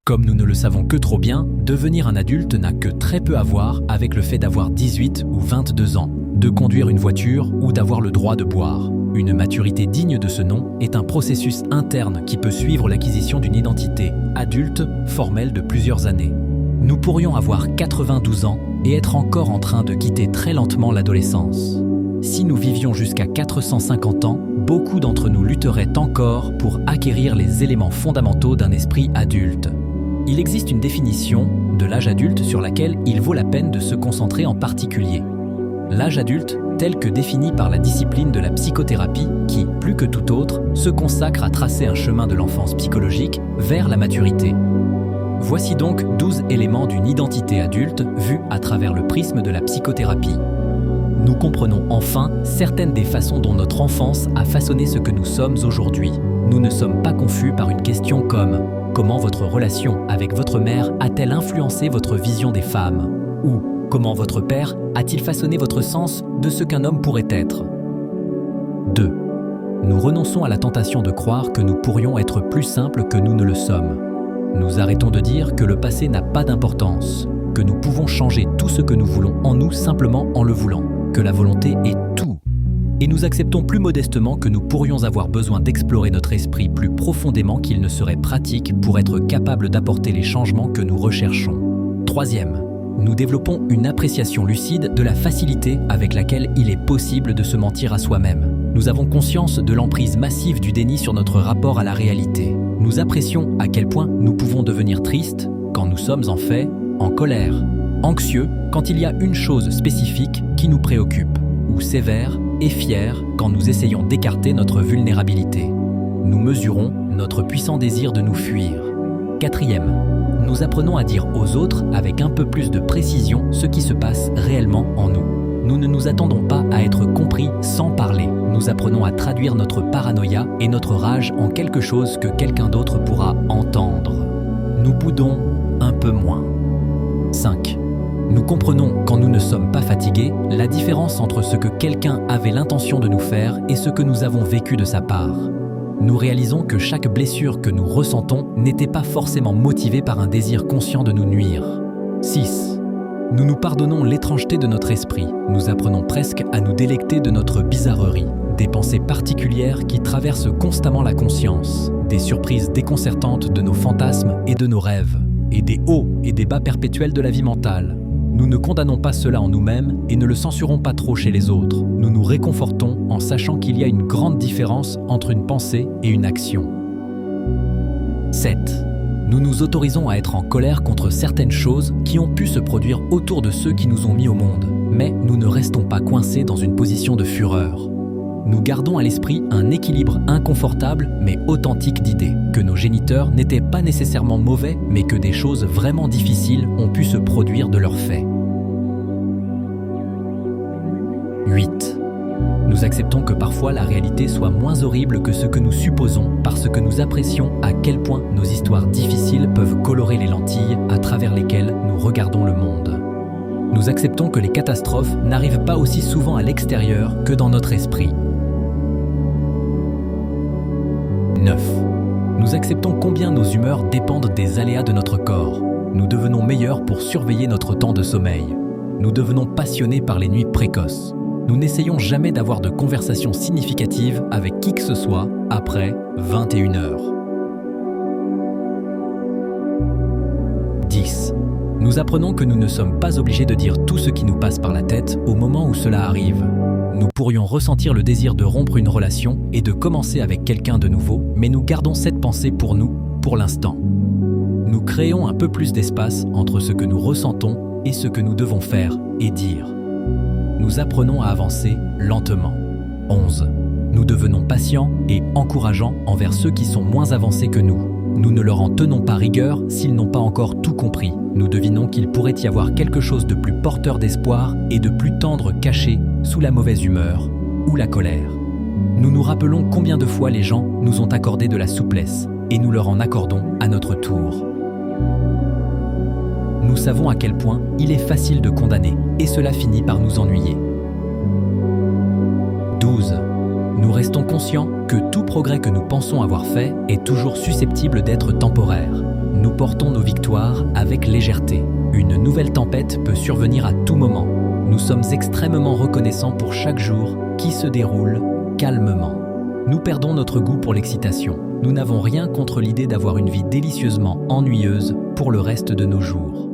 Comme nous ne le savons que trop bien, devenir un adulte n'a que très peu à voir avec le fait d'avoir 18 ou 22 ans, de conduire une voiture ou d'avoir le droit de boire. Une maturité digne de ce nom est un processus interne qui peut suivre l'acquisition d'une identité adulte formelle de plusieurs années. Nous pourrions avoir 92 ans et être encore en train de quitter très lentement l'adolescence. Si nous vivions jusqu'à 450 ans, beaucoup d'entre nous lutteraient encore pour acquérir les éléments fondamentaux d'un esprit adulte. Il existe une définition de l'âge adulte sur laquelle il vaut la peine de se concentrer en particulier. L'âge adulte, tel que défini par la discipline de la psychothérapie, qui, plus que tout autre, se consacre à tracer un chemin de l'enfance psychologique vers la maturité. Voici donc 12 éléments d'une identité adulte vue à travers le prisme de la psychothérapie. Nous comprenons enfin certaines des façons dont notre enfance a façonné ce que nous sommes aujourd'hui. Nous ne sommes pas confus par une question comme « Comment votre relation avec votre mère a-t-elle influencé votre vision des femmes ?» ou « Comment votre père a-t-il façonné votre sens de ce qu'un homme pourrait être ?» 2. Nous renonçons à la tentation de croire que nous pourrions être plus simples que nous ne le sommes. Nous arrêtons de dire que le passé n'a pas d'importance, que nous pouvons changer tout ce que nous voulons en nous simplement en le voulant, que la volonté est tout. Et nous acceptons plus modestement que nous pourrions avoir besoin d'explorer notre esprit plus profondément qu'il ne serait pratique pour être capable d'apporter les changements que nous recherchons. 3e, nous développons une appréciation lucide de la facilité avec laquelle il est possible de se mentir à soi-même. Nous avons conscience de l'emprise massive du déni sur notre rapport à la réalité. Nous apprécions à quel point nous pouvons devenir tristes quand nous sommes en fait en colère, anxieux quand il y a une chose spécifique qui nous préoccupe, ou sévères et fiers quand nous essayons d'écarter notre vulnérabilité. Nous mesurons notre puissant désir de nous fuir. 4e, nous apprenons à dire aux autres avec un peu plus de précision ce qui se passe réellement en nous. Nous ne nous attendons pas à être compris sans parler. Nous apprenons à traduire notre paranoïa et notre rage en quelque chose que quelqu'un d'autre pourra entendre. Nous boudons un peu moins. 5. Nous comprenons, quand nous ne sommes pas fatigués, la différence entre ce que quelqu'un avait l'intention de nous faire et ce que nous avons vécu de sa part. Nous réalisons que chaque blessure que nous ressentons n'était pas forcément motivée par un désir conscient de nous nuire. 6. Nous nous pardonnons l'étrangeté de notre esprit. Nous apprenons presque à nous délecter de notre bizarrerie, des pensées particulières qui traversent constamment la conscience, des surprises déconcertantes de nos fantasmes et de nos rêves, et des hauts et des bas perpétuels de la vie mentale. Nous ne condamnons pas cela en nous-mêmes et ne le censurons pas trop chez les autres. Nous nous réconfortons en sachant qu'il y a une grande différence entre une pensée et une action. 7. Nous nous autorisons à être en colère contre certaines choses qui ont pu se produire autour de ceux qui nous ont mis au monde. Mais nous ne restons pas coincés dans une position de fureur. Nous gardons à l'esprit un équilibre inconfortable mais authentique d'idées, que nos géniteurs n'étaient pas nécessairement mauvais, mais que des choses vraiment difficiles ont pu se produire de leur fait. 8. Nous acceptons que parfois la réalité soit moins horrible que ce que nous supposons parce que nous apprécions à quel point nos histoires difficiles peuvent colorer les lentilles à travers lesquelles nous regardons le monde. Nous acceptons que les catastrophes n'arrivent pas aussi souvent à l'extérieur que dans notre esprit. 9. Nous acceptons combien nos humeurs dépendent des aléas de notre corps. Nous devenons meilleurs pour surveiller notre temps de sommeil. Nous devenons passionnés par les nuits précoces. Nous n'essayons jamais d'avoir de conversations significatives avec qui que ce soit après 21 heures. 10. Nous apprenons que nous ne sommes pas obligés de dire tout ce qui nous passe par la tête au moment où cela arrive. Nous pourrions ressentir le désir de rompre une relation et de commencer avec quelqu'un de nouveau, mais nous gardons cette pensée pour nous, pour l'instant. Nous créons un peu plus d'espace entre ce que nous ressentons et ce que nous devons faire et dire. Nous apprenons à avancer lentement. 11. Nous devenons patients et encourageants envers ceux qui sont moins avancés que nous. Nous ne leur en tenons pas rigueur s'ils n'ont pas encore tout compris. Nous devinons qu'il pourrait y avoir quelque chose de plus porteur d'espoir et de plus tendre caché sous la mauvaise humeur ou la colère. Nous nous rappelons combien de fois les gens nous ont accordé de la souplesse et nous leur en accordons à notre tour. Nous savons à quel point il est facile de condamner et cela finit par nous ennuyer. 12. Nous restons conscients que tout progrès que nous pensons avoir fait est toujours susceptible d'être temporaire. Nous portons nos victoires avec légèreté. Une nouvelle tempête peut survenir à tout moment. Nous sommes extrêmement reconnaissants pour chaque jour qui se déroule calmement. Nous perdons notre goût pour l'excitation. Nous n'avons rien contre l'idée d'avoir une vie délicieusement ennuyeuse pour le reste de nos jours.